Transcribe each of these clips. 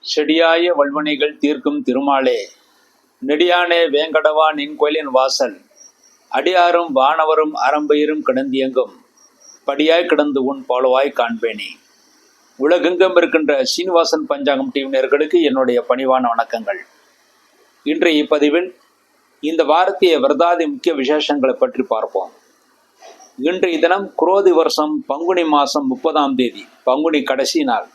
செடியாய வல்வனைகள் தீர்க்கும் திருமாலே, நெடியானே வேங்கடவா நின் கோயிலின் வாசல், அடியாரும் வானவரும் அறம்பயிரும் கிடந்தியங்கும் படியாய் கிடந்து உன் பாலுவாய் காண்பேனே. உலகெங்கும் இருக்கின்ற சீனிவாசன் பஞ்சாங்கம் டிவினர்களுக்கு என்னுடைய பணிவான வணக்கங்கள். இன்றைய இப்பதிவில் இந்த வாரத்திய விரதாதி முக்கிய விசேஷங்களை பற்றி பார்ப்போம். இன்றைய தினம் குரோதி வருஷம் பங்குனி மாதம் 30ஆம் தேதி, பங்குனி கடைசி நாள்,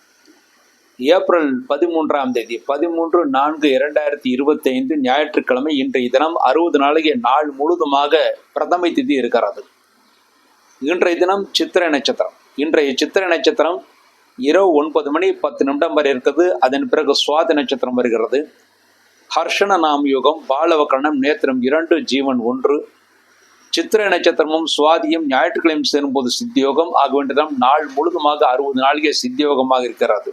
ஏப்ரல் 13ஆம் தேதி, 13/4/2025 ஞாயிற்றுக்கிழமை. இன்றைய தினம் 60 நாளைக்கு நாள் முழுதுமாக பிரதமை திதி இருக்கிறது. இன்றைய தினம் சித்திரை நட்சத்திரம். இன்றைய சித்திரை நட்சத்திரம் இரவு 9:10 வரை இருக்கிறது. அதன் பிறகு சுவாதி நட்சத்திரம் வருகிறது. ஹர்ஷண நாம் யோகம், பாலவக்கரணம், நேத்திரம் 2, ஜீவன் 1. சித்திரை நட்சத்திரமும் சுவாதியும் ஞாயிற்றுக்கிழமை சேரும்போது சித்தியோகம் ஆக வேண்டியதும் நாள் முழுதுமாக 60 நாளிகை சித்தியோகமாக இருக்கிறது.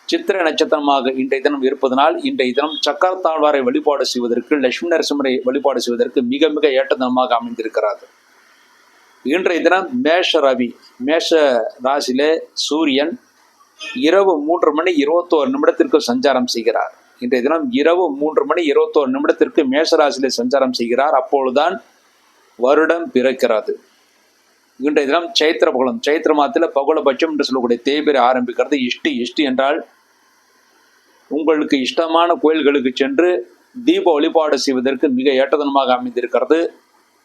சித்திரை நட்சத்திரமாக இன்றைய தினம் இருப்பதனால் இன்றைய தினம் சக்கரத்தாழ்வாரை வழிபாடு செய்வதற்கு, லட்சுமி நரசிம்மரை வழிபாடு செய்வதற்கு மிக மிக ஏற்ற தினமாக அமைந்திருக்கிறது. இன்றைய தினம் மேஷ ரவி, மேஷ ராசியிலே சூரியன் இரவு 3:21 சஞ்சாரம் செய்கிறார். இன்றைய தினம் இரவு 3:21 மேஷராசியிலே சஞ்சாரம் செய்கிறார். அப்பொழுதுதான் வருடம் பிறக்கிறது. இன்றைய தினம் சைத்திர பகலம், சைத்திர மாதத்தில் பகுலபட்சம் என்று சொல்லக்கூடிய தேய்பிரை ஆரம்பிக்கிறது. இஷ்டி என்றால் உங்களுக்கு இஷ்டமான கோயில்களுக்கு சென்று தீப வழிபாடு செய்வதற்கு மிக ஏற்றதனமாக அமைந்திருக்கிறது.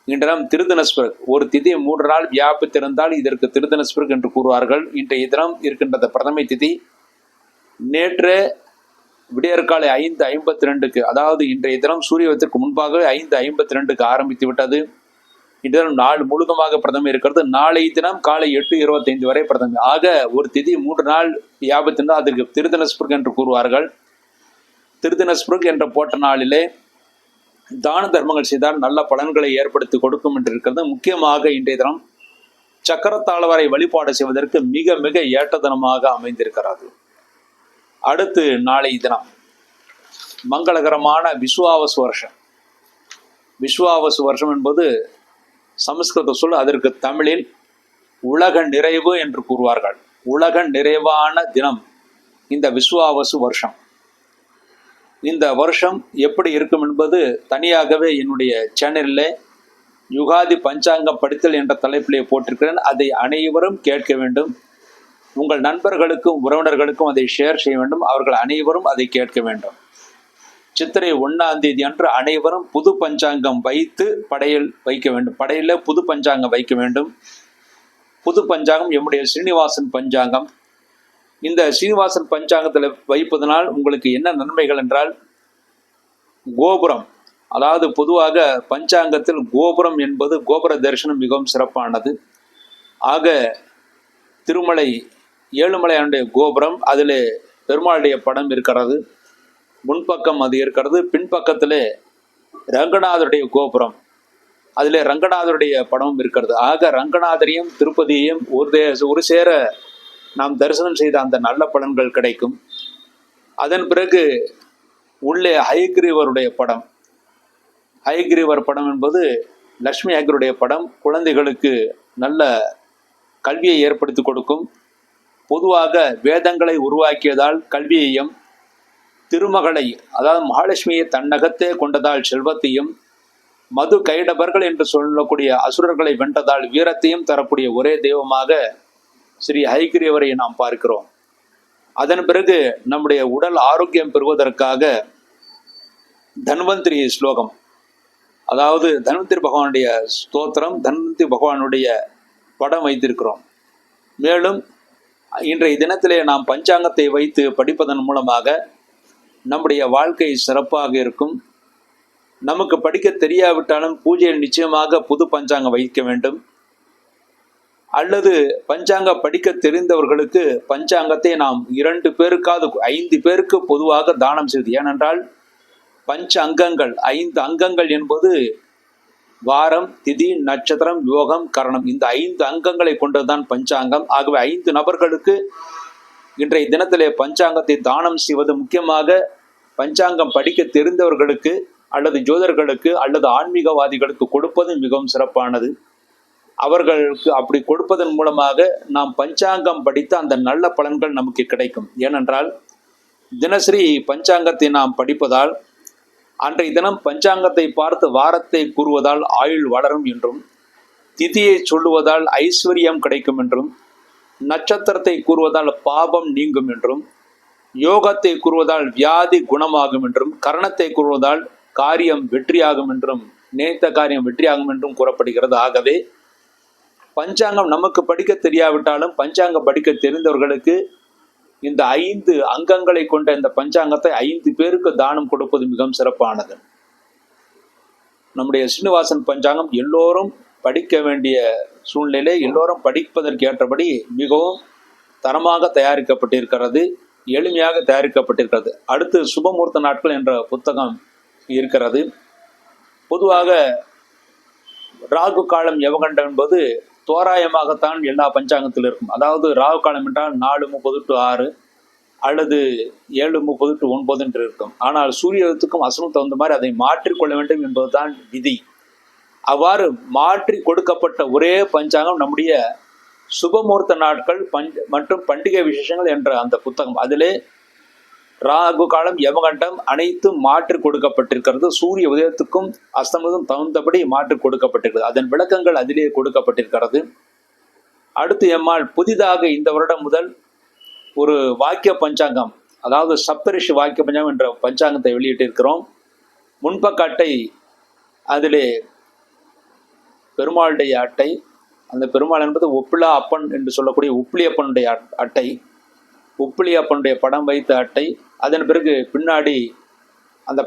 இன்றைய தினம் திருதினஸ்பர்க், ஒரு திதி 3 நாள் வியாபித்திருந்தால் இதற்கு திருதினஸ்பர்க் என்று கூறுவார்கள். இன்றைய தினம் இருக்கின்றது பிரதமை திதி. நேற்று விடியற்காலை 5:52, அதாவது இன்றைய தினம் சூரியத்திற்கு முன்பாக 5:52 ஆரம்பித்து விட்டது. இன்றைய தினம் நாள் முழுதுமாக பிரதமை இருக்கிறது. நாளை தினம் காலை 8:25 வரை பிரதமை. ஆக ஒரு திதி 3 நாள் வியாபித்திருந்தால் அதற்கு திருதினஸ்பர்க் என்று கூறுவார்கள். திருதினஸ்பர்க் என்ற போட்ட நாளிலே தான தர்மங்கள் செய்தால் நல்ல பலன்களை ஏற்படுத்தி கொடுக்கும் என்று இருக்கிறது. முக்கியமாக இன்றைய தினம் சக்கரத்தாழ்வாரை வழிபாடு செய்வதற்கு மிக மிக ஏற்ற தினமாக அமைந்திருக்கிறது. அடுத்து நாளை தினம் மங்களகரமான விஸ்வாவசு வருஷம். விஸ்வாவசு வருஷம் என்பது சமஸ்கிருத சொல். அதற்கு தமிழில் உலக நிறைவு என்று கூறுவார்கள். உலக நிறைவான தினம் இந்த விஸ்வாவசு வருஷம். இந்த வருஷம் எப்படி இருக்கும் என்பது தனியாகவே என்னுடைய சேனலில் யுகாதி பஞ்சாங்கம் படித்தல் என்ற தலைப்பிலே போட்டிருக்கிறேன். அதை அனைவரும் கேட்க வேண்டும். உங்கள் நண்பர்களுக்கும் உறவினர்களுக்கும் அதை ஷேர் செய்ய வேண்டும். அவர்கள் அனைவரும் அதை கேட்க வேண்டும். சித்திரை 1ஆம் தேதி அன்று அனைவரும் புது பஞ்சாங்கம் வைத்து படையல் வைக்க வேண்டும். படையில புது பஞ்சாங்கம் வைக்க வேண்டும். புது பஞ்சாங்கம் நம்முடைய ஸ்ரீனிவாசன் பஞ்சாங்கம். இந்த ஸ்ரீனிவாசன் பஞ்சாங்கத்தில் வைப்பதனால் உங்களுக்கு என்ன நன்மைகள் என்றால், கோபுரம், அதாவது பொதுவாக பஞ்சாங்கத்தில் கோபுரம் என்பது கோபுர தரிசனம் மிகவும் சிறப்பானது. ஆக திருமலை ஏழுமலையானுடைய கோபுரம், அதில் பெருமாளுடைய படம் இருக்கிறது. முன்பக்கம் அது இருக்கிறது. பின்பக்கத்தில் ரங்கநாதருடைய கோபுரம், அதில் ரங்கநாதருடைய படமும் இருக்கிறது. ஆக ரங்கநாதரையும் திருப்பதியையும் ஒரு சேர நாம் தரிசனம் செய்த அந்த நல்ல பலன்கள் கிடைக்கும். அதன் பிறகு உள்ளே ஹயக்ரீவருடைய படம். ஹயக்ரீவர் படம் என்பது லட்சுமி ஹயக்ருடைய படம். குழந்தைகளுக்கு நல்ல கல்வியை ஏற்படுத்தி கொடுக்கும். பொதுவாக வேதங்களை உருவாக்கியதால் கல்வியையும், திருமகளை அதாவது மகாலட்சுமியை தன்னகத்தே கொண்டதால் செல்வத்தையும், மது கைடபர்கள் என்று சொல்லக்கூடிய அசுரர்களை வென்றதால் வீரத்தையும் தரக்கூடிய ஒரே தெய்வமாக ஸ்ரீ ஹயக்ரீவரை நாம் பார்க்கிறோம். அதன் பிறகு நம்முடைய உடல் ஆரோக்கியம் பெறுவதற்காக தன்வந்திரி ஸ்லோகம், அதாவது தன்வந்திரி பகவானுடைய ஸ்தோத்திரம், தன்வந்திரி பகவானுடைய படம் வைத்திருக்கிறோம். மேலும் இன்றைய தினத்திலே நாம் பஞ்சாங்கத்தை வைத்து படிப்பதன் மூலமாக நம்முடைய வாழ்க்கை சிறப்பாக இருக்கும். நமக்கு படிக்க தெரியாவிட்டாலும் பூஜையில் நிச்சயமாக புது பஞ்சாங்கம் வைக்க வேண்டும். அல்லது பஞ்சாங்க படிக்க தெரிந்தவர்களுக்கு பஞ்சாங்கத்தை நாம் 2 பேருக்காவது 5 பேருக்கு பொதுவாக தானம் செய்வது. ஏனென்றால் பஞ்ச அங்கங்கள், 5 அங்கங்கள் என்பது வாரம், திதி, நட்சத்திரம், யோகம், கரணம். இந்த 5 அங்கங்களை கொண்டதுதான் பஞ்சாங்கம். ஆகவே 5 நபர்களுக்கு இன்றைய தினத்திலே பஞ்சாங்கத்தை தானம் செய்வது, முக்கியமாக பஞ்சாங்கம் படிக்க தெரிந்தவர்களுக்கு அல்லது ஜோதர்களுக்கு அல்லது ஆன்மீகவாதிகளுக்கு கொடுப்பது மிகவும் சிறப்பானது. அவர்களுக்கு அப்படி கொடுப்பதன் மூலமாக நாம் பஞ்சாங்கம் படித்த அந்த நல்ல பலன்கள் நமக்கு கிடைக்கும். ஏனென்றால் தினசரி பஞ்சாங்கத்தை நாம் படிப்பதால், அன்றைய தினம் பஞ்சாங்கத்தை பார்த்து வாரத்தை கூறுவதால் ஆயுள் வளரும் என்றும், திதியை சொல்லுவதால் ஐஸ்வர்யம் கிடைக்கும் என்றும், நட்சத்திரத்தை கூறுவதால் பாபம் நீங்கும் என்றும், யோகத்தை கூறுவதால் வியாதி குணமாகும் என்றும், கரணத்தை கூறுவதால் காரியம் வெற்றியாகும் என்றும், நினைத்த காரியம் வெற்றியாகும் என்றும் கூறப்படுகிறது. ஆகவே பஞ்சாங்கம் நமக்கு படிக்க தெரியாவிட்டாலும் பஞ்சாங்கம் படிக்க தெரிந்தவர்களுக்கு இந்த 5 அங்கங்களை கொண்ட இந்த பஞ்சாங்கத்தை 5 பேருக்கு தானம் கொடுப்பது மிகவும் சிறப்பானது. நம்முடைய சீனிவாசன் பஞ்சாங்கம் எல்லோரும் படிக்க வேண்டிய சூழ்நிலை, எல்லோரும் படிப்பதற்கு ஏற்றபடி மிகவும் தரமாக தயாரிக்கப்பட்டிருக்கிறது, எளிமையாக தயாரிக்கப்பட்டிருக்கிறது. அடுத்து சுபமுகூர்த்த நாட்கள் என்ற புத்தகம் இருக்கிறது. பொதுவாக ராகு காலம் யமகண்டம் என்பது தோராயமாகத்தான் எல்லா பஞ்சாங்கத்தில் இருக்கும். அதாவது ராகு காலம் என்றால் 4:30 to 6 அல்லது 7:30 to 9 என்று இருக்கும். ஆனால் சூரியத்துக்கும் அசனும் தகுந்த மாதிரி அதை மாற்றிக்கொள்ள வேண்டும் என்பதுதான் விதி. அவ்வாறு மாற்றி கொடுக்கப்பட்ட ஒரே பஞ்சாங்கம் நம்முடைய சுபமுகூர்த்த நாட்கள் மற்றும் பண்டிகை விசேஷங்கள் என்ற அந்த புத்தகம். அதிலே ராகு காலம் யமகண்டம் அனைத்தும் மாற்றி கொடுக்கப்பட்டிருக்கிறது. சூரிய உதயத்துக்கும் அஸ்தமத்துக்கும் தகுந்தபடி மாற்றி கொடுக்கப்பட்டிருக்கிறது. அதன் விளக்கங்கள் அதிலே கொடுக்கப்பட்டிருக்கிறது. அடுத்து எம்மால் புதிதாக இந்த வருடம் முதல் ஒரு வாக்கிய பஞ்சாங்கம், அதாவது சப்தரிஷி வாக்கிய பஞ்சாங்கம் என்ற பஞ்சாங்கத்தை வெளியிட்டிருக்கிறோம். முன்பக்க அட்டை, அதிலே பெருமாளுடைய அட்டை, அந்த பெருமாள் என்பது ஒப்பிலா அப்பன் என்று சொல்லக்கூடிய உப்பிலி அப்பனுடைய அட்டை, உப்பிலி அப்பனுடைய படம் வைத்த அட்டை. அதன் பிறகு பின்னாடி அந்த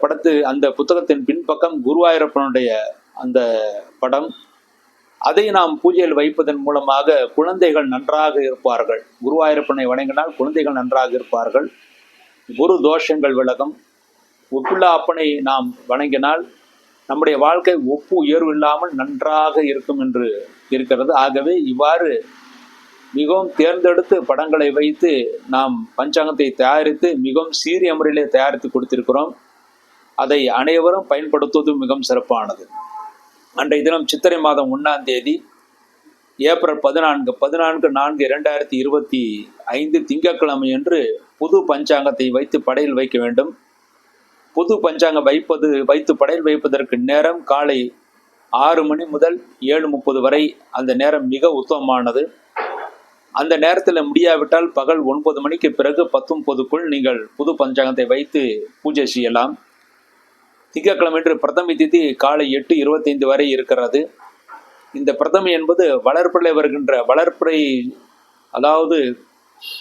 புத்தகத்தின் பின்பக்கம் குருவாயூரப்பனுடைய அந்த படம். அதை நாம் பூஜையில் வைப்பதன் மூலமாக குழந்தைகள் நன்றாக இருப்பார்கள். குருவாயூரப்பனை வணங்கினால் குழந்தைகள் நன்றாக இருப்பார்கள். குரு தோஷங்கள் விலகும். உப்பில்லா அப்பனை நாம் வணங்கினால் நம்முடைய வாழ்க்கை ஒப்பு உயர்வு இல்லாமல் நன்றாக இருக்கும் என்று இருக்கிறது. ஆகவே இவ்வாறு மிகவும் தேர்ந்தெடுத்து படங்களை வைத்து நாம் பஞ்சாங்கத்தை தயாரித்து மிகவும் சீரிய முறையிலே தயாரித்து கொடுத்திருக்கிறோம். அதை அனைவரும் பயன்படுத்துவது மிகவும் சிறப்பானது. அன்றைய தினம் சித்திரை மாதம் 1ஆம் தேதி ஏப்ரல் 14/4/2025 திங்கட்கிழமை என்று புது பஞ்சாங்கத்தை வைத்து படையில் வைக்க வேண்டும். புது பஞ்சாங்கம் வைத்து படையில் வைப்பதற்கு நேரம் காலை 6 மணி முதல் 7:30 வரை. அந்த நேரம் மிக உத்தமமானது. அந்த நேரத்தில் முடியாவிட்டால் பகல் 9 மணிக்கு பிறகு 10:30க்குள் நீங்கள் புது பஞ்சாங்கத்தை வைத்து பூஜை செய்யலாம். திங்கட்கிழமை என்று பிரதமி திதி காலை 8:25 வரை இருக்கிறது. இந்த பிரதமி என்பது வளர்ப்பிறை வருகின்ற அதாவது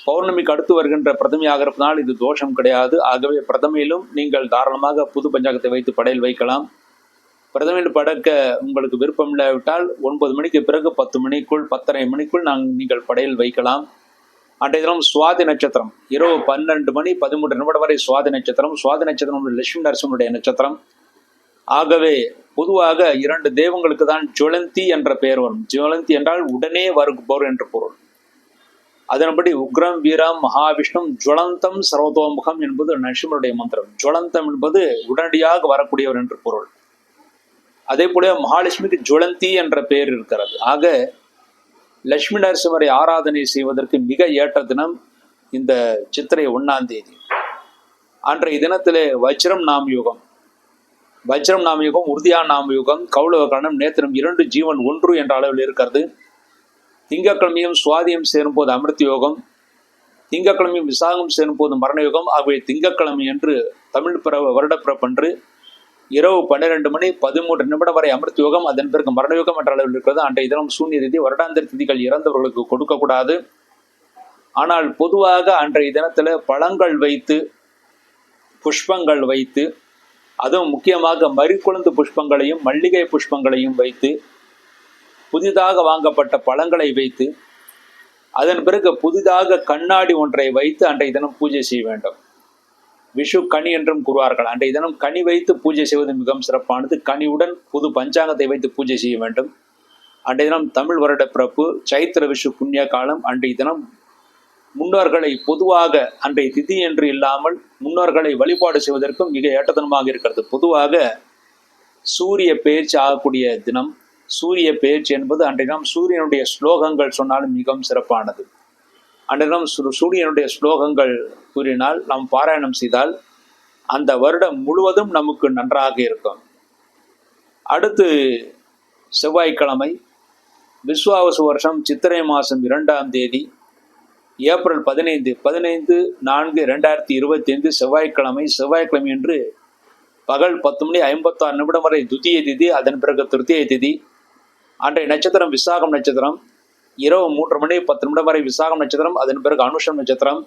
பௌர்ணமிக்கு அடுத்து வருகின்ற பிரதமியாக இருப்பதனால் இது தோஷம் கிடையாது. ஆகவே பிரதமையிலும் நீங்கள் தாராளமாக புது பஞ்சாங்கத்தை வைத்து படையில் வைக்கலாம். பிரதமையில் படைக்க உங்களுக்கு விருப்பம் இல்லாவிட்டால் 9 மணிக்கு பிறகு 10 மணிக்குள் 10:30 மணிக்குள் நீங்கள் படையில் வைக்கலாம். அன்றைய தினம் சுவாதி நட்சத்திரம் இரவு 12:13 வரை சுவாதி நட்சத்திரம். சுவாதி நட்சத்திரம் லட்சுமி நரசிம்மனுடைய நட்சத்திரம். ஆகவே பொதுவாக 2 தெய்வங்களுக்கு தான் ஜுவலந்தி என்ற பெயர் வரும். ஜுவலந்தி என்றால் உடனே வருபவர் என்று பொருள். அதன்படி உக்ரம் வீரம் மகாவிஷ்ணும் ஜுவலந்தம் சர்வதோமுகம் என்பது நரசிம்மனுடைய மந்திரம். ஜுவலந்தம் என்பது உடனடியாக வரக்கூடியவர் என்று பொருள். அதே போல மகாலட்சுமிக்கு ஜுவலந்தி என்ற பெயர் இருக்கிறது. ஆக லட்சுமி நரசிம்மரை ஆராதனை செய்வதற்கு மிக ஏற்ற தினம் இந்த சித்திரை 1ஆம் தேதி. அன்றைய தினத்திலே வஜ்ரம் நாம யுகம், உறுதியான நாம யுகம், கௌளவ கரணம், நேத்திரம் 2 ஜீவன் 1 என்ற அளவில் இருக்கிறது. திங்கட்கிழமையும் சுவாதியும் சேரும்போது அமிர்த யோகம், திங்கட்கிழமையும் விசாகம் சேரும்போது மரண யோகம். ஆகவே திங்கட்கிழமை என்று தமிழ் வருடப்பிறப்பன்று இரவு 12:13 வரை அமிர்த யோகம், அதன் பிறகு மரண யோகம் என்ற அளவில் இருக்கிறது. அன்றைய தினம் சூன்ய திதி, வருடாந்திர திதிகள் இறந்தவர்களுக்கு கொடுக்கக்கூடாது. ஆனால் பொதுவாக அன்றைய தினத்தில் பழங்கள் வைத்து, புஷ்பங்கள் வைத்து, அதுவும் முக்கியமாக மறிக்குழுந்து புஷ்பங்களையும் மல்லிகை புஷ்பங்களையும் வைத்து, புதிதாக வாங்கப்பட்ட பழங்களை வைத்து, அதன் பிறகு புதிதாக கண்ணாடி ஒன்றை வைத்து அன்றைய தினம் பூஜை செய்ய வேண்டும். விஷு கனி என்றும் கூறுவார்கள். அன்றைய தினம் கனி வைத்து பூஜை செய்வது மிகவும் சிறப்பானது. கனியுடன் புது பஞ்சாங்கத்தை வைத்து பூஜை செய்ய வேண்டும். அன்றைய தினம் தமிழ் வருட பிறப்பு, சைத்திர விஷு புண்ணிய காலம். அன்றைய தினம் முன்னோர்களை பொதுவாக அன்றைய திதி என்று இல்லாமல் முன்னோர்களை வழிபாடு செய்வதற்கும் மிக ஏற்றதனமாக இருக்கிறது. பொதுவாக சூரிய பெயர்ச்சி ஆகக்கூடிய தினம். சூரிய பெயர்ச்சி என்பது அன்றைய தினம் சூரியனுடைய ஸ்லோகங்கள் சொன்னாலும் மிகவும் சிறப்பானது. அன்றைய சூரியனுடைய ஸ்லோகங்கள் கூறினால் நாம் பாராயணம் செய்தால் அந்த வருடம் முழுவதும் நமக்கு நன்றாக இருக்கும். அடுத்து செவ்வாய்க்கிழமை விஸ்வாவசு வருஷம் சித்திரை மாதம் 2ஆம் தேதி ஏப்ரல் 15/4/2025 செவ்வாய்க்கிழமை என்று பகல் 10:56 வரை துதிய திதி, அதன் பிறகு திருத்திய திதி. அன்றைய நட்சத்திரம் விசாகம் நட்சத்திரம். இரவு 3:10 வரை விசாகம் நட்சத்திரம், அதன் பிறகு அனுஷம் நட்சத்திரம்.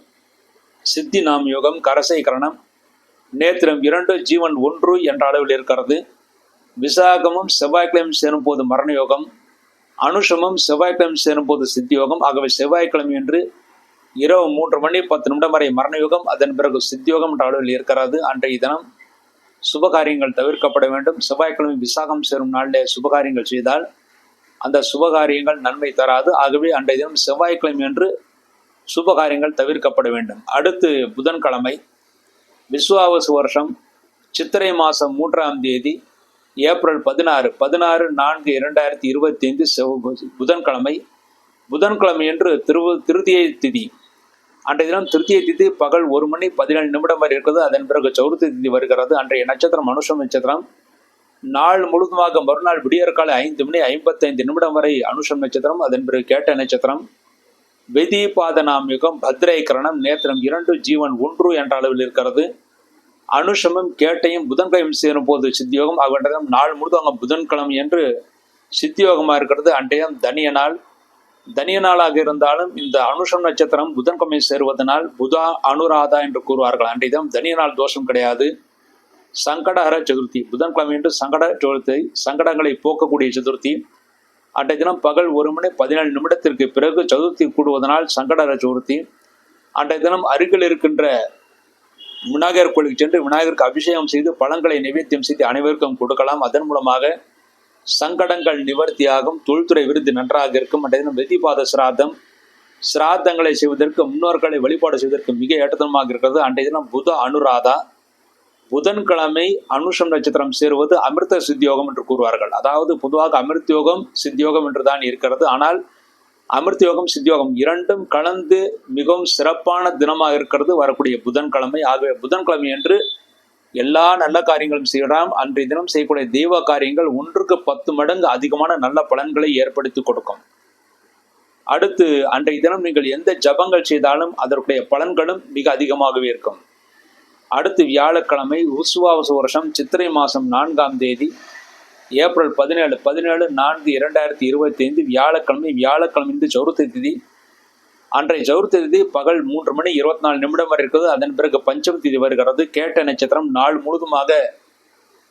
சித்தி நாம் யோகம், கரசை கரணம், நேத்திரம் 2, ஜீவன் 1 என்ற அளவில் இருக்கிறது. விசாகமும் செவ்வாய்க்கிழமை சேரும் போது மரண யோகம், அனுஷமும் செவ்வாய்க்கிழமை சேரும் போது சித்தி யோகம். ஆகவே செவ்வாய்க்கிழமை என்று இரவு 3:10 வரை மரண யோகம், அதன் பிறகு சித்தி யோகம் என்ற அளவில் இருக்கிறது. அன்றைய தினம் சுபகாரியங்கள் தவிர்க்கப்பட வேண்டும். செவ்வாய்க்கிழமை விசாகம் சேரும் நாளிலே சுபகாரியங்கள் செய்தால் அந்த சுபகாரியங்கள் நன்மை தராது. ஆகவே அன்றைய தினம் செவ்வாய்க்கிழமை என்று சுபகாரியங்கள் தவிர்க்கப்பட வேண்டும். அடுத்து புதன்கிழமை விஸ்வாவசு வருஷம் சித்திரை மாதம் 3ஆம் தேதி ஏப்ரல் 16/4/2025 புதன்கிழமை என்று திருத்தியை திதி. அன்றைய தினம் திருத்தியை திதி பகல் 1:17 வரை இருக்கிறது. அதன் பிறகு சௌர்த்தி திதி வருகிறது. அன்றைய நட்சத்திரம் அனுஷம் நட்சத்திரம். நாள் முழுவதுமாக மறுநாள் விடியற்காலை 5:55 வரை அனுஷம் நட்சத்திரம், அதன் பிறகு கேட்ட நட்சத்திரம். வெதிபாத நாம் யுகம், பத்ரை கரணம், நேத்திரம் 2, ஜீவன் 1 என்ற அளவில் இருக்கிறது. அனுஷமும் கேட்டையும் புதன்கிழமை சேரும் போது சித்தியோகம். ஆகின்ற நாள் முழுவதும் புதன்கிழமை என்று சித்தியோகமாக இருக்கிறது. அன்றைய தனிய நாள். தனிய நாளாக இருந்தாலும் இந்த அனுஷம் நட்சத்திரம் புதன்கிழமை சேருவதனால் புதா அனுராதா என்று கூறுவார்கள். அன்றைய தினம் தனிய நாள் தோஷம் கிடையாது. சங்கடஹர சதுர்த்தி, புதன்கிழமை என்று சங்கட சதுர்த்தி, சங்கடங்களை போக்கக்கூடிய சதுர்த்தி. அன்றைய தினம் பகல் 1:17 பிறகு சதுர்த்தி கூடுவதனால் சங்கடஹர சதுர்த்தி. அன்றைய தினம் அருகில் இருக்கின்ற விநாயகர் கோயிலுக்கு சென்று விநாயகருக்கு அபிஷேகம் செய்து பழங்களை நிவேத்தியம் செய்து அனைவருக்கும் கொடுக்கலாம். அதன் மூலமாக சங்கடங்கள் நிவர்த்தியாகும். தொழில்துறை விருது நன்றாக இருக்கும். அன்றைய தினம் வெதிபாத சிராதம், சிராதங்களை செய்வதற்கு, முன்னோர்களை வழிபாடு செய்வதற்கு மிக ஏற்றமாக இருக்கிறது. அன்றைய தினம் புத அனுராதா. புதன்கிழமை அனுஷம் நட்சத்திரம் சேருவது அமிர்த சித்தியோகம் என்று கூறுவார்கள். அதாவது பொதுவாக அமிர்த யோகம் சித்தியோகம் என்றுதான் இருக்கிறது. ஆனால் அமிர்த யோகம் சித்தியோகம் இரண்டும் கலந்து மிகவும் சிறப்பான தினமாக இருக்கிறது வரக்கூடிய புதன்கிழமை. ஆகவே புதன்கிழமை என்று எல்லா நல்ல காரியங்களும் செய்யலாம். அன்றைய தினம் செய்யக்கூடிய தெய்வ காரியங்கள் 1க்கு 10 மடங்கு அதிகமான நல்ல பலன்களை ஏற்படுத்தி கொடுக்கும். அடுத்து அன்றைய தினம் நீங்கள் எந்த ஜபங்கள் செய்தாலும் அதற்குடைய பலன்களும் மிக அதிகமாகவே இருக்கும். அடுத்து வியாழக்கிழமை விசுவாவசு வருஷம் சித்திரை மாதம் 4ஆம் தேதி ஏப்ரல் 17/4/2025 வியாழக்கிழமை இந்த சௌர்த்தி திதி. அன்றைய சௌர்த்தி திதி பகல் 3:24 வரை இருக்கிறது. அதன் பிறகு பஞ்சம திதி வருகிறது. கேட்ட நட்சத்திரம் நாள் முழுதுமாக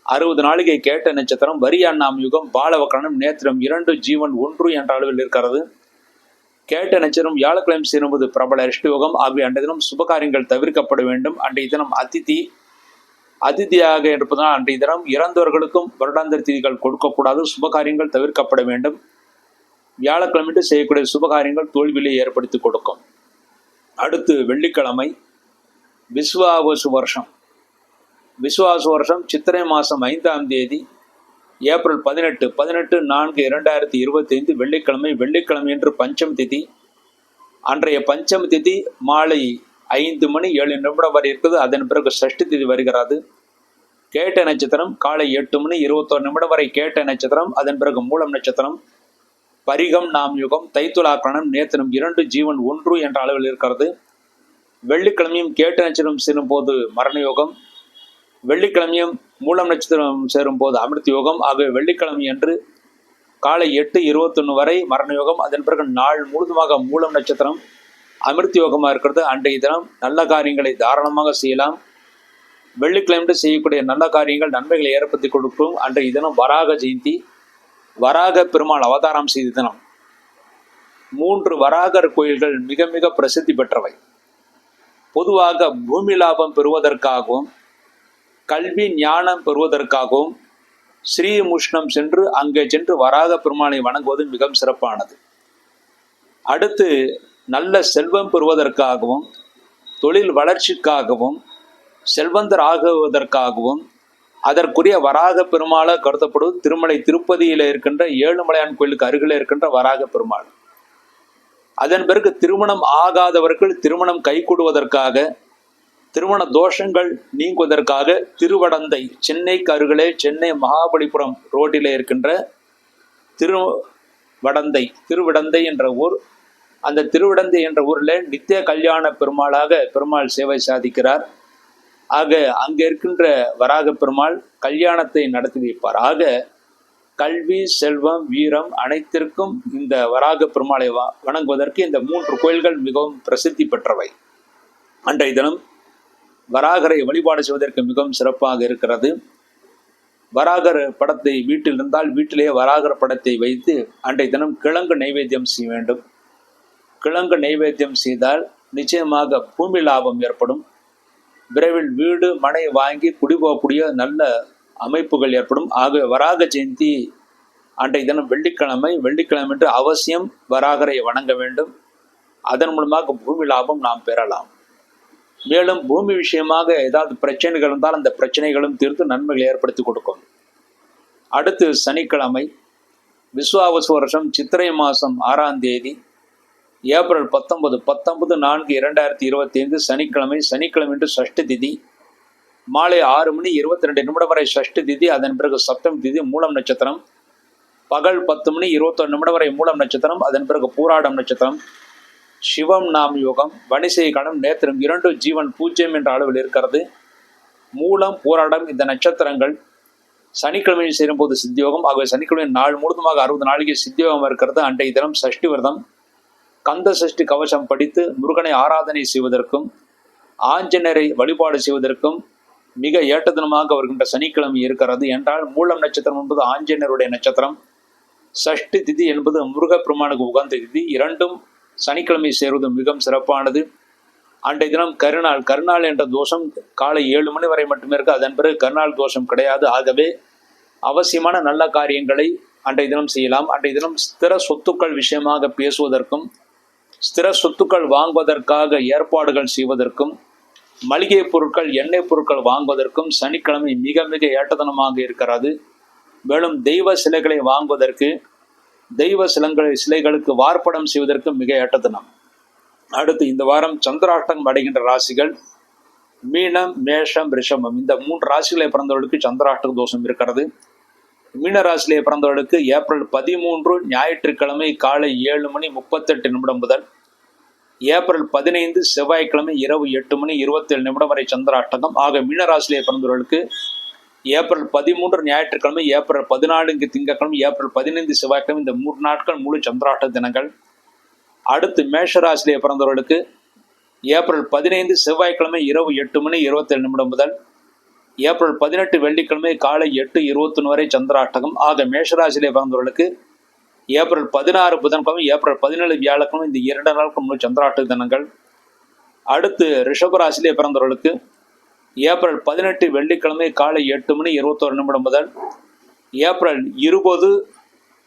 60 நாளிகை கேட்ட நட்சத்திரம். வரியாண்ணாம் யுகம், பாலவக்கரணம், நேத்திரம் 2, ஜீவன் 1 என்ற அளவில் இருக்கிறது. கேட்ட நட்சத்திரம் வியாழக்கிழமை சேரும்போது பிரபல அஷ்டயோகம். ஆகிய அன்றைய தினம் சுபகாரியங்கள் தவிர்க்கப்பட வேண்டும். அன்றைய தினம் அதிதியாக இருப்பதனால் அன்றைய தினம் இறந்தவர்களுக்கும் வருடாந்திர திதிகள் கொடுக்கக்கூடாது. சுபகாரியங்கள் தவிர்க்கப்பட வேண்டும். வியாழக்கிழமை செய்யக்கூடிய சுபகாரியங்கள் தோல்வியை ஏற்படுத்தி கொடுக்கும். அடுத்து வெள்ளிக்கிழமை விஸ்வாவசு வருஷம் சித்திரை மாதம் 5ஆம் தேதி ஏப்ரல் 18/4/2025 வெள்ளிக்கிழமை என்று பஞ்சம திதி. அன்றைய பஞ்சம திதி மாலை 5:07 வரை இருக்குது. அதன் பிறகு சஷ்டி திதி வருகிறது. கேட்ட நட்சத்திரம் காலை 8:21 வரை கேட்ட நட்சத்திரம். அதன் பிறகு மூலம் நட்சத்திரம். பரிகம் நாம் யுகம், தைத்துலாக்கணம், நேத்திரம் 2, ஜீவன் 1 என்ற அளவில் இருக்கிறது. வெள்ளிக்கிழமையும் கேட்ட நட்சத்திரம் சேரும் போது மரண யோகம். வெள்ளிக்கிழமையும் மூலம் நட்சத்திரம் சேரும் போது அமிர்த யோகம். ஆகவே வெள்ளிக்கிழமை என்று காலை 8:21 வரை மரண யோகம். அதன் பிறகு நாள் முழுதுமாக மூலம் நட்சத்திரம் அமிர்த யோகமாக இருக்கிறது. அன்றைய தினம் நல்ல காரியங்களை தாராளமாக செய்யலாம். வெள்ளிக்கிழமை செய்யக்கூடிய நல்ல காரியங்கள் நன்மைகளை ஏற்படுத்தி கொடுக்கும். அன்றைய தினம் வராக ஜெயந்தி, வராக பெருமாள் அவதாரம் செய்த தினம். 3 வராகர் கோயில்கள் மிக மிக பிரசித்தி பெற்றவை. பொதுவாக பூமி லாபம் பெறுவதற்காகவும் கல்வி ஞானம் பெறுவதற்காகவும் ஸ்ரீமுஷ்ணம் அங்கே சென்று வராக பெருமானை வணங்குவது மிகவும் சிறப்பானது. அடுத்து நல்ல செல்வம் பெறுவதற்காகவும் தொழில் வளர்ச்சிக்காகவும் செல்வந்தர் ஆகுவதற்காகவும் அதற்குரிய வராக பெருமாளாக கருதப்படுவது திருமலை திருப்பதியில் இருக்கின்ற ஏழுமலையான் கோயிலுக்கு அருகில் இருக்கின்ற வராக பெருமாள். அதன் பிறகு திருமணம் ஆகாதவர்கள் திருமணம் கைகூடுவதற்காக, திருமண தோஷங்கள் நீங்குவதற்காக திருவடந்தை, சென்னைக்கு அருகிலே சென்னை மகாபலிபுரம் ரோட்டிலே இருக்கின்ற திருவிடந்தை என்ற ஊர். அந்த திருவிடந்தை என்ற ஊரில் நித்திய கல்யாண பெருமாளாக பெருமாள் சேவை சாதிக்கிறார். ஆக அங்கே இருக்கின்ற வராக பெருமாள் கல்யாணத்தை நடத்தி வைப்பார். ஆக கல்வி, செல்வம், வீரம் அனைத்திற்கும் இந்த வராக பெருமாளை வணங்குவதற்கு இந்த 3 கோயில்கள் மிகவும் பிரசித்தி பெற்றவை. அன்றைய தினம் வராகரை வழிபாடு செய்வதற்கு மிகவும் சிறப்பாக இருக்கிறது. வராகர் படத்தை வீட்டில் இருந்தால் வீட்டிலேயே வராகர் படத்தை வைத்து அன்றைய தினம் கிழங்கு நைவேத்தியம் செய்ய வேண்டும். கிழங்கு நைவேத்தியம் செய்தால் நிச்சயமாக பூமி லாபம் ஏற்படும். விரைவில் வீடு மனை வாங்கி குடிபோகக்கூடிய நல்ல அமைப்புகள் ஏற்படும். ஆக வராக ஜெயந்தி அன்றைய தினம் வெள்ளிக்கிழமை என்று அவசியம் வராகரை வணங்க வேண்டும். அதன் மூலமாக பூமி லாபம் நாம் பெறலாம். மேலும் பூமி விஷயமாக ஏதாவது பிரச்சனைகள் இருந்தால் அந்த பிரச்சனைகளும் தீர்த்து நன்மைகளை ஏற்படுத்தி கொடுக்கும். அடுத்து சனிக்கிழமை, விஸ்வாவசு வருஷம் சித்திரை மாதம் 6ஆம் தேதி, ஏப்ரல் 19/4/2025 சனிக்கிழமை என்று சஷ்டி திதி. மாலை 6:22 வரை சஷ்டி திதி. அதன் பிறகு சப்தமி திதி, மூலம் நட்சத்திரம். பகல் 10:21 வரை மூலம் நட்சத்திரம். அதன் பிறகு பூராடம் நட்சத்திரம். சிவம் நாம் யோகம், வணிசை கணம், நேத்திரம் 2 ஜீவன் 0 என்ற அளவில் இருக்கிறது. மூலம், பூராடம் இந்த நட்சத்திரங்கள் சனிக்கிழமையில் சேரும்போது சித்தியோகம். ஆகவே சனிக்கிழமை நாள் முழுதுமாக 60 நாளைக்கு சித்தியோகம் இருக்கிறது. அன்றைய தினம் சஷ்டி விரதம், கந்த சஷ்டி கவசம் படித்து முருகனை ஆராதனை செய்வதற்கும் ஆஞ்சநேயரை வழிபாடு செய்வதற்கும் மிக ஏற்ற தினமாக வருகின்ற சனிக்கிழமை இருக்கிறது. என்றால் மூலம் நட்சத்திரம் என்பது ஆஞ்சநேயருடைய நட்சத்திரம், சஷ்டி திதி என்பது முருகப்பெருமானுக்கு உகந்த திதி. இரண்டும் சனிக்கிழமை சேருவது மிகவும் சிறப்பானது. அன்றைய தினம் கருநாள் என்ற தோஷம் காலை 7 மணி வரை மட்டுமே இருக்கு. அதன் பிறகு கருநாள் தோஷம் கிடையாது. ஆகவே அவசியமான நல்ல காரியங்களை அன்றைய தினம் செய்யலாம். அன்றைய தினம் ஸ்திர சொத்துக்கள் விஷயமாக பேசுவதற்கும், ஸ்திர சொத்துக்கள் வாங்குவதற்காக ஏற்பாடுகள் செய்வதற்கும், மளிகை பொருட்கள், எண்ணெய் பொருட்கள் வாங்குவதற்கும் சனிக்கிழமை மிக மிக ஏற்றதனமாக இருக்கிறது. மேலும் தெய்வ சிலைகளை வாங்குவதற்கு, தெய்வ சிலைகளுக்கு வார்ப்படம் செய்வதற்கு மிக ஏற்ற தினம். அடுத்து இந்த வாரம் சந்திராஷ்டகம் அடைகின்ற ராசிகள் மீனம், மேஷம், ரிஷபம். இந்த 3 ராசிகளை பிறந்தவர்களுக்கு சந்திராஷ்டக தோஷம் இருக்கிறது. மீன ராசியிலே பிறந்தவர்களுக்கு ஏப்ரல் 13 ஞாயிற்றுக்கிழமை காலை 7:38 முதல் ஏப்ரல் 15 செவ்வாய்க்கிழமை இரவு 8:27 வரை சந்திராஷ்டகம். ஆக மீனராசியிலே பிறந்தவர்களுக்கு ஏப்ரல் 13 ஞாயிற்றுக்கிழமை, ஏப்ரல் 14 திங்கட்கிழமை, ஏப்ரல் 15 செவ்வாய்க்கிழமை இந்த 3 நாட்கள் முழு சந்திராஷ்டக தினங்கள். அடுத்து மேஷராசியிலே பிறந்தவர்களுக்கு ஏப்ரல் 15 செவ்வாய்க்கிழமை இரவு 8:27 முதல் ஏப்ரல் 18 வெள்ளிக்கிழமை காலை 8:21 வரை சந்திராஷ்டகம். ஆக மேஷராசியிலே பிறந்தவர்களுக்கு ஏப்ரல் 16 புதன்கிழமை, ஏப்ரல் 17 வியாழக்கிழமை இந்த 2 நாட்கள் முழு சந்திராஷ்டக தினங்கள். அடுத்து ரிஷபராசியிலே பிறந்தவர்களுக்கு ஏப்ரல் 18 வெள்ளிக்கிழமை காலை 8:21 முதல் ஏப்ரல் 20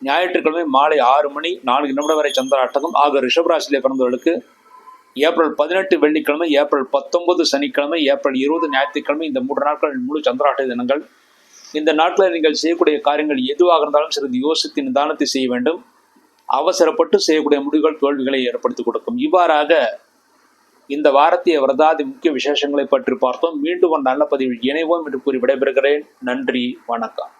ஞாயிற்றுக்கிழமை மாலை 6:04 வரை சந்திராஷ்டகம். ஆக ரிஷபராசியிலே பிறந்தவர்களுக்கு ஏப்ரல் 18 வெள்ளிக்கிழமை, ஏப்ரல் 19 சனிக்கிழமை, ஏப்ரல் 20 ஞாயிற்றுக்கிழமை இந்த 3 நாட்கள் முழு சந்திராஷ்டக தினங்கள். இந்த நாட்களில் நீங்கள் செய்யக்கூடிய காரியங்கள் எதுவாக இருந்தாலும் சிறிது யோசித்து நிதானத்தை செய்ய வேண்டும். அவசரப்பட்டு செய்யக்கூடிய முடிவுகள் தோல்விகளை ஏற்படுத்தி கொடுக்கும். இவ்வாறாக இந்த வாரத்திய விரதாதி முக்கிய விசேஷங்களை பற்றி பார்த்தோம். மீண்டும் ஒரு நல்ல பதிவில் இணைவோம் என்று கூறி விடைபெறுகிறேன். நன்றி, வணக்கம்.